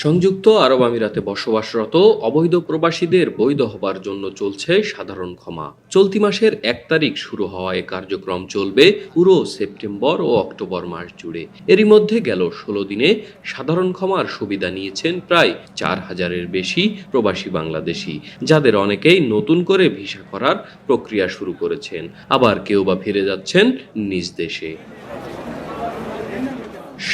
সংযুক্ত আরব আমিরাতে বসবাসরত অবৈধ প্রবাসীদের বৈধ হবার জন্য চলছে সাধারণ ক্ষমা। চলতি মাসের ১ তারিখ শুরু হওয়া এ কার্যক্রম চলবে পুরো সেপ্টেম্বর ও অক্টোবর মাস জুড়ে। এরই মধ্যে গেল ১৬ দিনে সাধারণ ক্ষমার সুবিধা নিয়েছেন প্রায় ৪,০০০-এর বেশি প্রবাসী বাংলাদেশি, যাদের অনেকেই নতুন করে ভিসা করার প্রক্রিয়া শুরু করেছেন, আবার কেউ বা ফিরে যাচ্ছেন নিজ দেশে।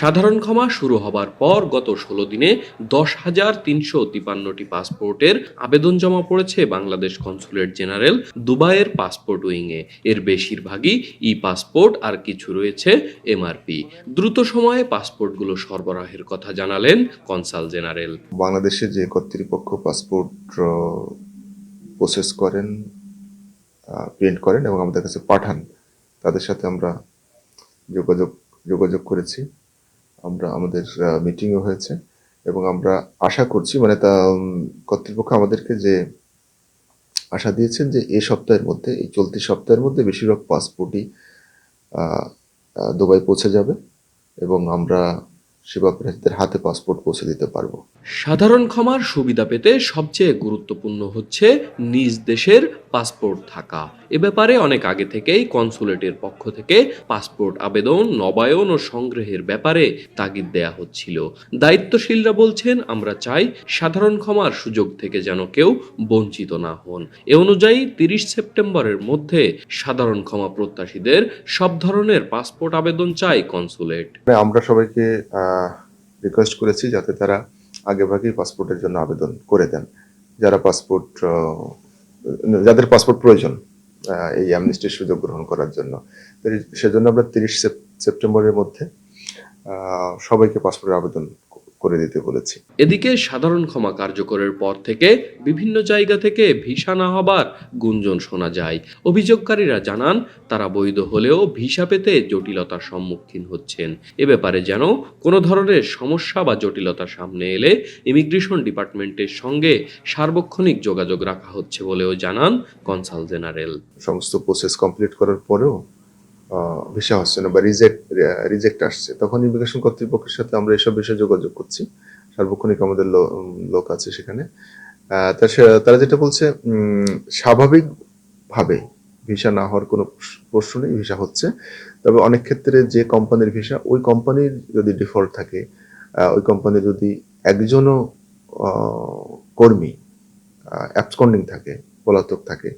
সাধারণ ক্ষমা শুরু হবার পর গত ১৬ দিনে ১০,৩৫৩টি পাসপোর্টের আবেদন জমা পড়েছে বাংলাদেশ কনস্যুলেট জেনারেল দুবাইয়ের পাসপোর্ট উইংয়ে। এর বেশিরভাগই ই পাসপোর্ট, আর কিছু রয়েছে এমআরপি। দ্রুত সময়ে পাসপোর্টগুলো সরবরাহের কথা জানালেন কনসাল জেনারেল। বাংলাদেশে যে কর্তৃপক্ষ পাসপোর্ট প্রসেস করেন, প্রিন্ট করেন এবং আমাদের কাছে পাঠান, তাদের সাথে আমরা যোগাযোগ করেছি। আমাদের মিটিংও হয়েছে এবং আমরা আশা করছি, মানে কর্তৃপক্ষ আমাদেরকে যে আশা দিয়েছেন যে এই সপ্তাহের মধ্যে, এই চলতি সপ্তাহের মধ্যে বেশিরভাগ পাসপোর্টই দুবাই পৌঁছে যাবে এবং আমরা সেবা প্রার্থীদের হাতে পাসপোর্ট পৌঁছে দিতে পারবো। সাধারণ ক্ষমার সুবিধা পেতে সবচেয়ে গুরুত্বপূর্ণ হচ্ছে নিজ দেশের পাসপোর্ট থাকা। এ ব্যাপারে অনেক আগে থেকেই কনসুলেটের পক্ষ থেকে পাসপোর্ট আবেদন, নবায়ন ও সংগ্রহের ব্যাপারে তাগিদ দেয়া হচ্ছিল। দায়িত্বশীলরা বলছেন, আমরা চাই সাধারণ ক্ষমার সুযোগ থেকে যেন কেউ বঞ্চিত না হন। এ অনুযায়ী ৩০ সেপ্টেম্বরের মধ্যে সাধারণ ক্ষমা প্রত্যাশীদের সব ধরনের পাসপোর্ট আবেদন চায় কনসুলেট। আমরা সবাইকে রিকোয়েস্ট করেছি যাতে তারা আগেভাগেই পাসপোর্টের জন্য আবেদন করে দেন, যাদের পাসপোর্ট প্রয়োজন এই অ্যামনেস্টির সুযোগ গ্রহণ করার জন্য। সেজন্য আমরা ৩০ সেপ্টেম্বরের মধ্যে সবাইকে পাসপোর্টের আবেদন করে দিতে বলেছি। এদিকে সাধারণ ক্ষমা কার্যকরের পর থেকে বিভিন্ন জায়গা থেকে ভিসা না হবার গুঞ্জন শোনা যায়। অভিযোগকারীরা জানান, তারা বৈধ হলেও ভিসা পেতে জটিলতার সম্মুখীন হচ্ছেন। এ ব্যাপারে যেন কোনো ধরনের সমস্যা বা জটিলতা সামনে এলে ইমিগ্রেশন ডিপার্টমেন্টের সঙ্গে সার্বক্ষণিক যোগাযোগ রাখা হচ্ছে বলেও জানান কনসাল জেনারেল। সমস্ত প্রসেস কমপ্লিট করার পরেও ভিসা হচ্ছে না বা রিজেক্ট আসছে, তখন ইমিগ্রেশন কর্তৃপক্ষের সাথে আমরা এসব বিষয়ে যোগাযোগ করছি। সার্বক্ষণিক আমাদের লোক আছে সেখানে। তারা যেটা বলছে, স্বাভাবিকভাবে ভিসা না হওয়ার কোনো প্রশ্ন নেই, ভিসা হচ্ছে। তবে অনেক ক্ষেত্রে যে কোম্পানির ভিসা, ওই কোম্পানির যদি ডিফল্ট থাকে, ওই কোম্পানির যদি একজনও কর্মী অ্যাবসকন্ডিং থাকে, পলাতক থাকে,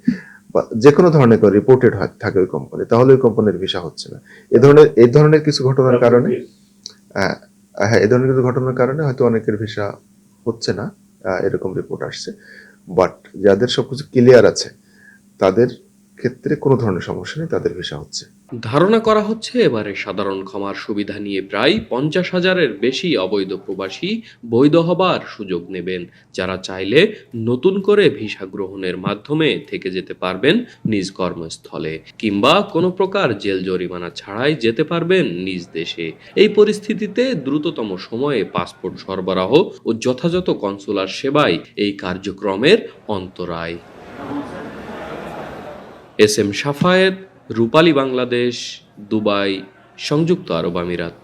বা যে কোনো ধরনের রিপোর্টেড থাকে ওই কোম্পানি, তাহলে ওই কোম্পানির ভিসা হচ্ছে না। এই ধরনের কিছু ঘটনার কারণে হয়তো অনেকের ভিসা হচ্ছে না, এরকম রিপোর্ট আসছে। বাট যাদের সবকিছু ক্লিয়ার আছে তাদের ক্ষেত্রে কোনো ধরনের সমস্যা নেই, তাদের ভিসা হচ্ছে। ধারণা করা হচ্ছে, এবারে সাধারণ ক্ষমার সুবিধা নিয়ে প্রায় ৫০,০০০-এর বেশি অবৈধ প্রবাসী বৈধ হবার সুযোগ নেবেন, যারা চাইলে নতুন করে ভিসা গ্রহণের মাধ্যমে থেকে যেতে পারবেন নিজ কর্মস্থলে, কিংবা কোনো প্রকার জেল জরিমানা ছাড়াই যেতে পারবেন নিজ দেশে। এই পরিস্থিতিতে দ্রুততম সময়ে পাসপোর্ট সরবরাহ ও যথাযথ কনসুলার সেবাই এই কার্যক্রমের অন্তরায়। এস এম সাফায়েত, রূপালী বাংলাদেশ, দুবাই, সংযুক্ত আরব আমিরাত।